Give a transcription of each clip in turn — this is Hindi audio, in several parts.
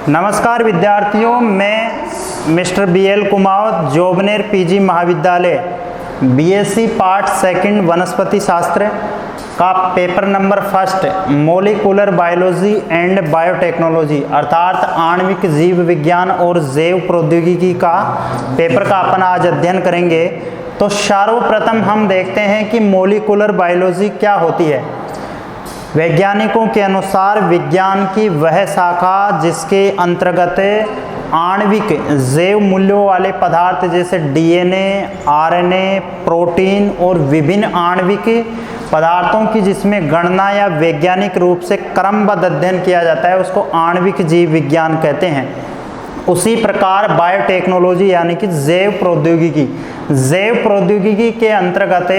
नमस्कार विद्यार्थियों, मैं mister BL Kumawat, Jobner PG महाविद्यालय BSc पार्ट सेकंड वनस्पति शास्त्र का paper number first molecular biology and biotechnology अर्थात आणविक जीव विज्ञान और जैव प्रौद्योगिकी का पेपर का अपन आज अध्ययन करेंगे। तो सर्वप्रथम हम देखते हैं कि मोलिकुलर बायोलॉजी क्या होती है। वैज्ञानिकों के अनुसार विज्ञान की वह शाखा जिसके अंतर्गत आणविक जैव मूल्यों वाले पदार्थ जैसे DNA, RNA, प्रोटीन और विभिन्न आणविक पदार्थों की जिसमें गणना या वैज्ञानिक रूप से क्रमबद्ध अध्ययन किया जाता है उसको आणविक जीव विज्ञान कहते हैं। उसी प्रकार बायोटेक्नोलॉजी यानी कि जैव प्रौद्योगिकी के अंतर्गत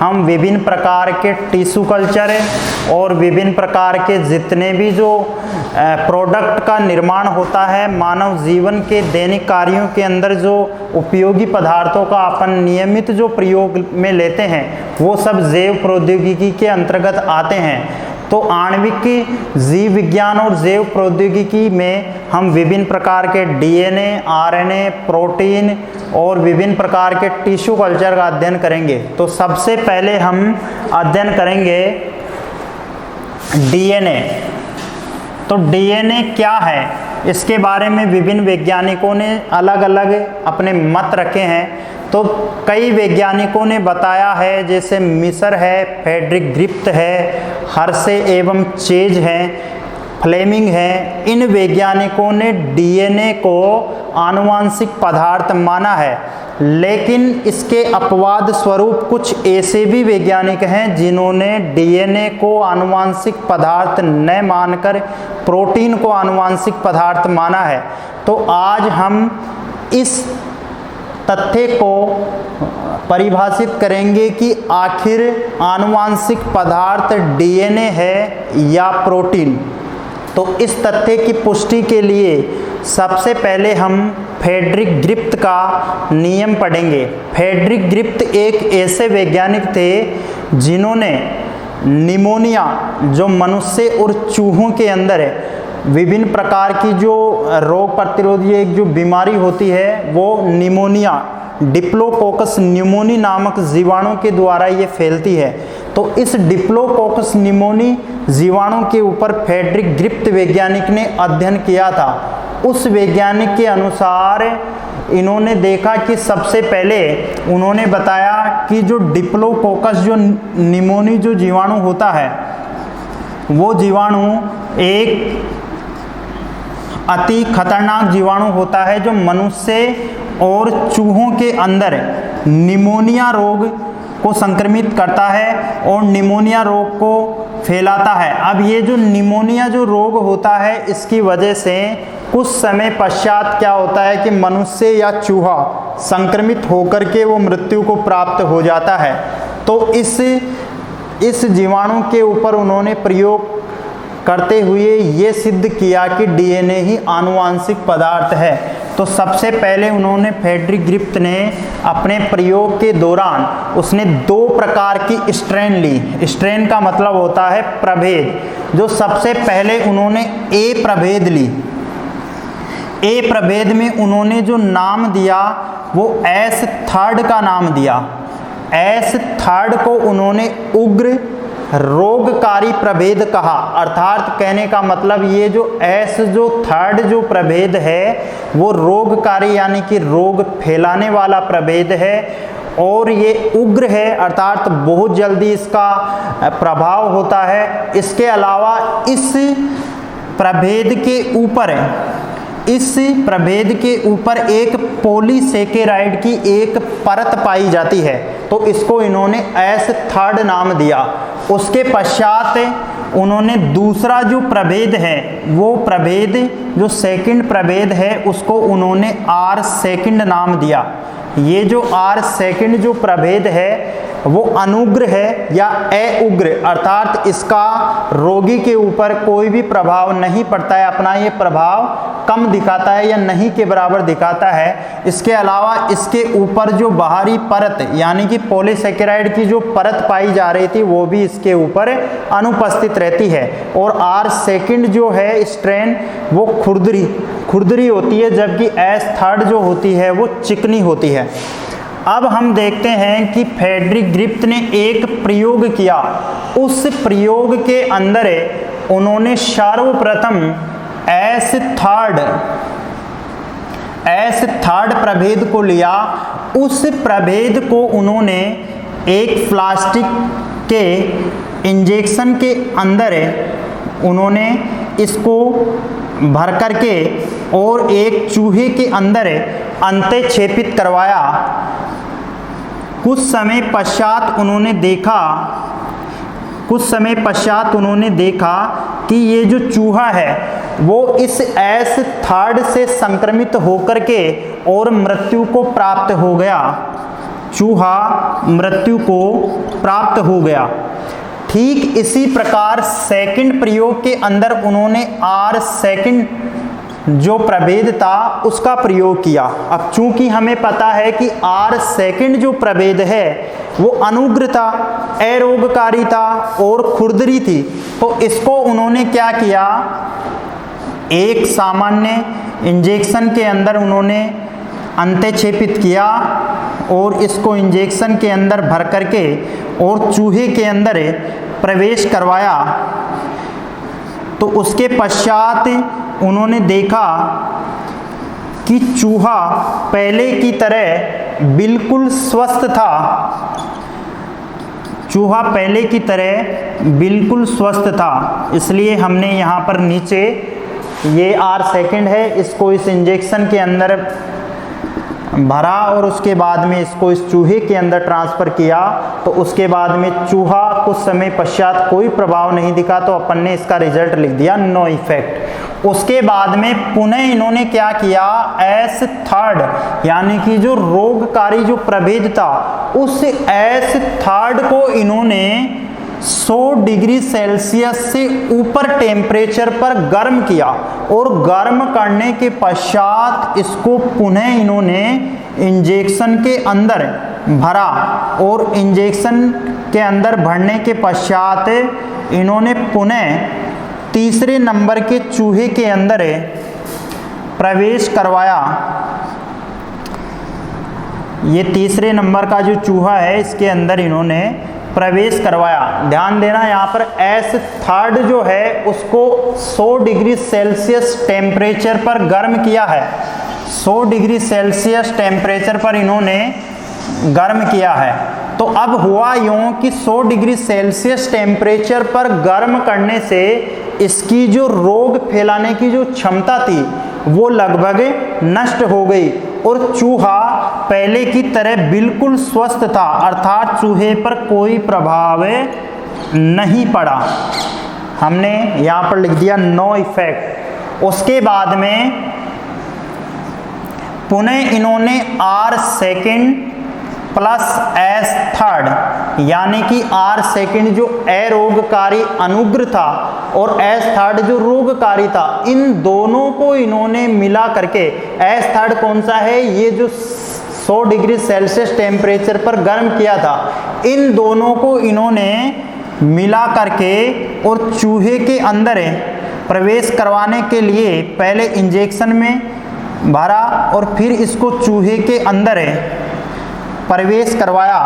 हम विभिन्न प्रकार के टिश्यू कल्चर और विभिन्न प्रकार के जितने भी जो प्रोडक्ट का निर्माण होता है मानव जीवन के दैनिक कार्यों के अंदर जो उपयोगी पदार्थों का अपन नियमित जो प्रयोग में लेते हैं वो सब जैव प्रौद्योगिकी के अंतर्गत आते हैं। तो आणविक जीव विज्ञान और जैव प्रौद्योगिकी में हम विभिन्न प्रकार के DNA, RNA, प्रोटीन और विभिन्न प्रकार के टिश्यू कल्चर का अध्ययन करेंगे। तो सबसे पहले हम अध्ययन करेंगे DNA। तो DNA क्या है, इसके बारे में विभिन्न वैज्ञानिकों ने अलग अलग अपने मत रखे हैं। तो कई वैज्ञानिकों ने बताया है, जैसे मिसर है, फ्रेडरिक ग्रिप्त है, हर्शे एवं चेज है, फ्लेमिंग है। इन वैज्ञानिकों ने DNA को आनुवांशिक पदार्थ माना है, लेकिन इसके अपवाद स्वरूप कुछ ऐसे भी वैज्ञानिक हैं जिन्होंने DNA को आनुवांशिक पदार्थ न मानकर प्रोटीन को आनुवांशिक पदार्थ माना है। तो आज हम इस तथ्य को परिभाषित करेंगे कि आखिर आनुवांशिक पदार्थ DNA है या प्रोटीन। तो इस तथ्य की पुष्टि के लिए सबसे पहले हम फ्रेडरिक ग्रिप्त का नियम पढ़ेंगे। फ्रेडरिक ग्रिप्त एक ऐसे वैज्ञानिक थे जिन्होंने निमोनिया जो मनुष्य और चूहों के अंदर है विभिन्न प्रकार की जो रोग प्रतिरोधी एक जो बीमारी होती है वो निमोनिया डिप्लोकोकस न्यूमोनी नामक जीवाणु के द्वारा ये फैलती है। तो इस डिप्लोकोकस न्यूमोनी जीवाणु के ऊपर फ्रेडरिक ग्रिप्त वैज्ञानिक ने अध्ययन किया था। उस वैज्ञानिक के अनुसार इन्होंने देखा कि सबसे पहले उन्होंने बताया कि जो डिप्लोकोकस जो न्यूमोनी जो जीवाणु होता है वो जीवाणु एक अति खतरनाक जीवाणु होता है जो मनुष्य और चूहों के अंदर निमोनिया रोग को संक्रमित करता है और निमोनिया रोग को फैलाता है। अब ये जो निमोनिया जो रोग होता है इसकी वजह से कुछ समय पश्चात क्या होता है कि मनुष्य या चूहा संक्रमित होकर के वो मृत्यु को प्राप्त हो जाता है। तो इस जीवाणु के ऊपर उन्होंने प्रयोग करते हुए ये सिद्ध किया कि DNA ही आनुवांशिक पदार्थ है। तो सबसे पहले उन्होंने फ्रेडरिक ग्रिप्त ने अपने प्रयोग के दौरान उसने दो प्रकार की स्ट्रेन ली। स्ट्रेन का मतलब होता है प्रभेद। जो सबसे पहले उन्होंने A प्रभेद ली। A प्रभेद में उन्होंने जो नाम दिया वो S3 का नाम दिया। S3 को उन्होंने उग्र रोगकारी प्रभेद कहा। अर्थात कहने का मतलब ये जो थर्ड जो प्रभेद है वो रोगकारी यानी कि रोग फैलाने वाला प्रभेद है और ये उग्र है अर्थात बहुत जल्दी इसका प्रभाव होता है। इसके अलावा इस प्रभेद के ऊपर एक पॉलीसेकेराइड की एक परत पाई जाती है, तो इसको इन्होंने S3 नाम दिया। उसके पश्चात उन्होंने दूसरा जो प्रभेद है वो प्रभेद जो सेकंड प्रभेद है उसको उन्होंने R2 नाम दिया। ये जो R2 जो प्रभेद है वो अनुग्र है या अउग्र अर्थात इसका रोगी के ऊपर कोई भी प्रभाव नहीं पड़ता है, अपना ये प्रभाव कम दिखाता है या नहीं के बराबर दिखाता है। इसके अलावा इसके ऊपर जो बाहरी परत यानी कि पॉलीसेकेराइड की जो परत पाई जा रही थी वो भी इसके ऊपर अनुपस्थित रहती है। और R सेकंड जो है स्ट्रेन वो खुरदरी होती है, जबकि S थर्ड जो होती है वो चिकनी होती है। अब हम देखते हैं कि फ्रेडरिक ग्रिफ्थ ने एक प्रयोग किया। उस प्रयोग के अंदर उन्होंने सर्वप्रथम S थर्ड प्रभेद को लिया। उस प्रभेद को उन्होंने एक प्लास्टिक के इंजेक्शन के अंदर उन्होंने इसको भर करके और एक चूहे के अंदर अंतःक्षेपित करवाया। कुछ समय पश्चात उन्होंने देखा कि ये जो चूहा है वो इस S थर्ड से संक्रमित होकर के और मृत्यु को प्राप्त हो गया। चूहा मृत्यु को प्राप्त हो गया। ठीक इसी प्रकार सेकंड प्रयोग के अंदर उन्होंने R सेकंड जो प्रभेद था उसका प्रयोग किया। अब चूंकि हमें पता है कि R सेकंड जो प्रभेद है वो अनुग्र था, अरोगकारी था और खुरदरी थी, तो इसको उन्होंने क्या किया, एक सामान्य इंजेक्शन के अंदर उन्होंने अंतःक्षेपित किया और इसको इंजेक्शन के अंदर भर करके और चूहे के अंदर प्रवेश करवाया। तो उसके पश्चात उन्होंने देखा कि चूहा पहले की तरह बिल्कुल स्वस्थ था। इसलिए हमने यहाँ पर नीचे ये R सेकंड है, इसको इस इंजेक्शन के अंदर भरा और उसके बाद में इसको इस चूहे के अंदर ट्रांसफ़र किया। तो उसके बाद में चूहा कुछ समय पश्चात कोई प्रभाव नहीं दिखा, तो अपन ने इसका रिजल्ट लिख दिया नो इफेक्ट। उसके बाद में पुनः इन्होंने क्या किया, S थर्ड यानी कि जो रोगकारी जो प्रभेद था उस S थर्ड को इन्होंने 100 डिग्री सेल्सियस से ऊपर टेम्परेचर पर गर्म किया और गर्म करने के पश्चात इसको पुनः इन्होंने इंजेक्शन के अंदर भरा और इंजेक्शन के अंदर भरने के पश्चात इन्होंने पुनः तीसरे नंबर के चूहे के अंदर प्रवेश करवाया। ये तीसरे नंबर का जो चूहा है इसके अंदर इन्होंने प्रवेश करवाया। ध्यान देना यहाँ पर S थर्ड जो है उसको 100 डिग्री सेल्सियस टेम्परेचर पर गर्म किया है। 100 डिग्री सेल्सियस टेम्परेचर पर इन्होंने गर्म किया है। तो अब हुआ यूं कि 100 डिग्री सेल्सियस टेम्परेचर पर गर्म करने से इसकी जो रोग फैलाने की जो क्षमता थी वो लगभग नष्ट हो गई और चूहा पहले की तरह बिल्कुल स्वस्थ था, अर्थात चूहे पर कोई प्रभाव नहीं पड़ा। हमने यहाँ पर लिख दिया नो इफेक्ट। उसके बाद में पुनः इन्होंने R second plus S third यानी कि R सेकंड जो अरोगकारी अनुग्र था और S थर्ड जो रोगकारी था, इन दोनों को इन्होंने मिला करके, S थर्ड कौन सा है, ये जो 100 डिग्री सेल्सियस टेम्परेचर पर गर्म किया था, इन दोनों को इन्होंने मिला करके और चूहे के अंदर प्रवेश करवाने के लिए पहले इंजेक्शन में भरा और फिर इसको चूहे के अंदर प्रवेश करवाया।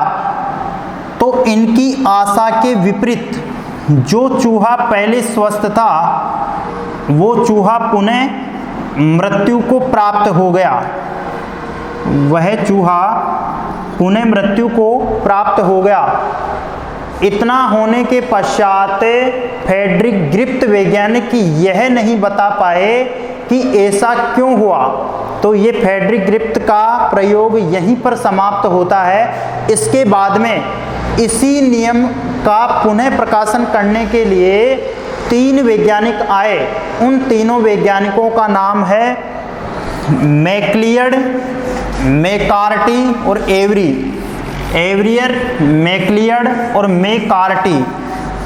तो इनकी आशा के विपरीत जो चूहा पहले स्वस्थ था वो चूहा पुनः मृत्यु को प्राप्त हो गया। वह चूहा पुनः मृत्यु को प्राप्त हो गया। इतना होने के पश्चात फ्रेडरिक ग्रिफ्थ वैज्ञानिक यह नहीं बता पाए कि ऐसा क्यों हुआ। तो ये फ्रेडरिक ग्रिफ्थ का प्रयोग यहीं पर समाप्त होता है। इसके बाद में इसी नियम का पुनः प्रकाशन करने के लिए 3 वैज्ञानिक आए। उन तीनों वैज्ञानिकों का नाम है मैक्लियड, मैकार्टी और एवरी। एवरियर, मैक्लियड और मैकार्टी,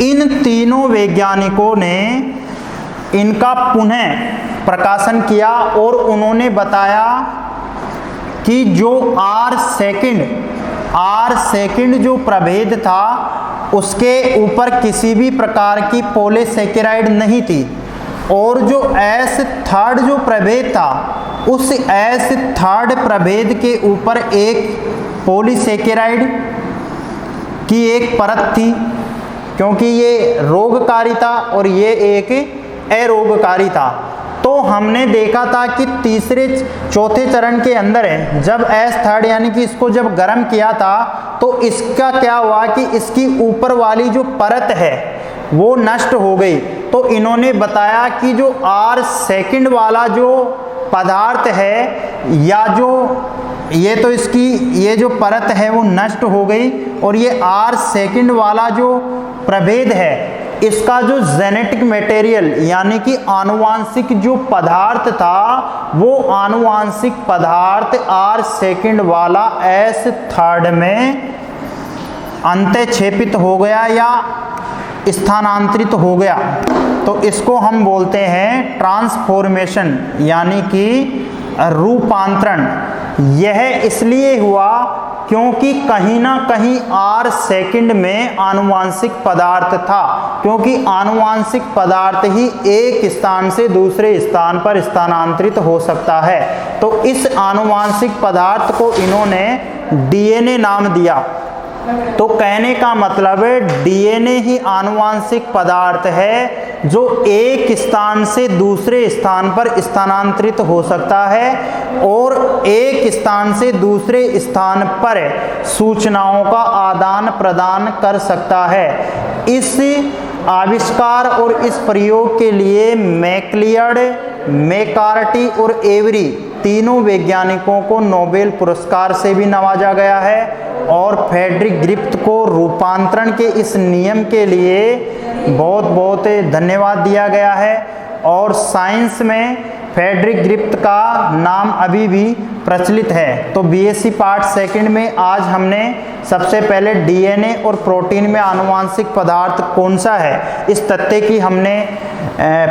इन तीनों वैज्ञानिकों ने इनका पुनः प्रकाशन किया और उन्होंने बताया कि जो R सेकंड जो प्रभेद था उसके ऊपर किसी भी प्रकार की पॉलीसेकेराइड नहीं थी, और जो S थर्ड जो प्रभेद था उस S थर्ड प्रभेद के ऊपर एक पॉलीसेकेराइड की एक परत थी, क्योंकि ये रोगकारी था और ये एक अरोगकारी था। तो हमने देखा था कि तीसरे चौथे चरण के अंदर है जब S थर्ड यानी कि इसको जब गर्म किया था तो इसका क्या हुआ कि इसकी ऊपर वाली जो परत है वो नष्ट हो गई। तो इन्होंने बताया कि जो R सेकंड वाला जो पदार्थ है या जो ये तो इसकी ये जो परत है वो नष्ट हो गई, और ये R सेकंड वाला जो प्रभेद है इसका जो जेनेटिक मटेरियल यानी कि आनुवांशिक जो पदार्थ था वो आनुवांशिक पदार्थ R सेकंड वाला S थर्ड में अंतःक्षेपित हो गया या स्थानांतरित हो गया। तो इसको हम बोलते हैं ट्रांसफॉर्मेशन यानी कि रूपांतरण। यह इसलिए हुआ क्योंकि कहीं ना कहीं R सेकंड में आनुवांशिक पदार्थ था, क्योंकि आनुवांशिक पदार्थ ही एक स्थान से दूसरे स्थान पर स्थानांतरित हो सकता है। तो इस आनुवांशिक पदार्थ को इन्होंने DNA नाम दिया। तो कहने का मतलब है DNA ही आनुवांशिक पदार्थ है जो एक स्थान से दूसरे स्थान पर स्थानांतरित हो सकता है और एक स्थान से दूसरे स्थान पर सूचनाओं का आदान प्रदान कर सकता है। इस आविष्कार और इस प्रयोग के लिए मैक्लियड, मैकार्टी और एवरी तीनों वैज्ञानिकों को नोबेल पुरस्कार से भी नवाजा गया है, और फ्रेडरिक ग्रिफ्थ को रूपांतरण के इस नियम के लिए बहुत बहुत धन्यवाद दिया गया है। और साइंस में फ्रेडरिक ग्रिफ्थ का नाम अभी भी प्रचलित है। तो बीएससी पार्ट सेकंड में आज हमने सबसे पहले DNA और प्रोटीन में आनुवांशिक पदार्थ कौन सा है इस तथ्य की हमने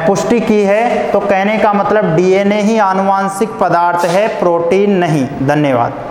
पुष्टि की है। तो कहने का मतलब DNA ही आनुवांशिक पदार्थ है, प्रोटीन नहीं। धन्यवाद।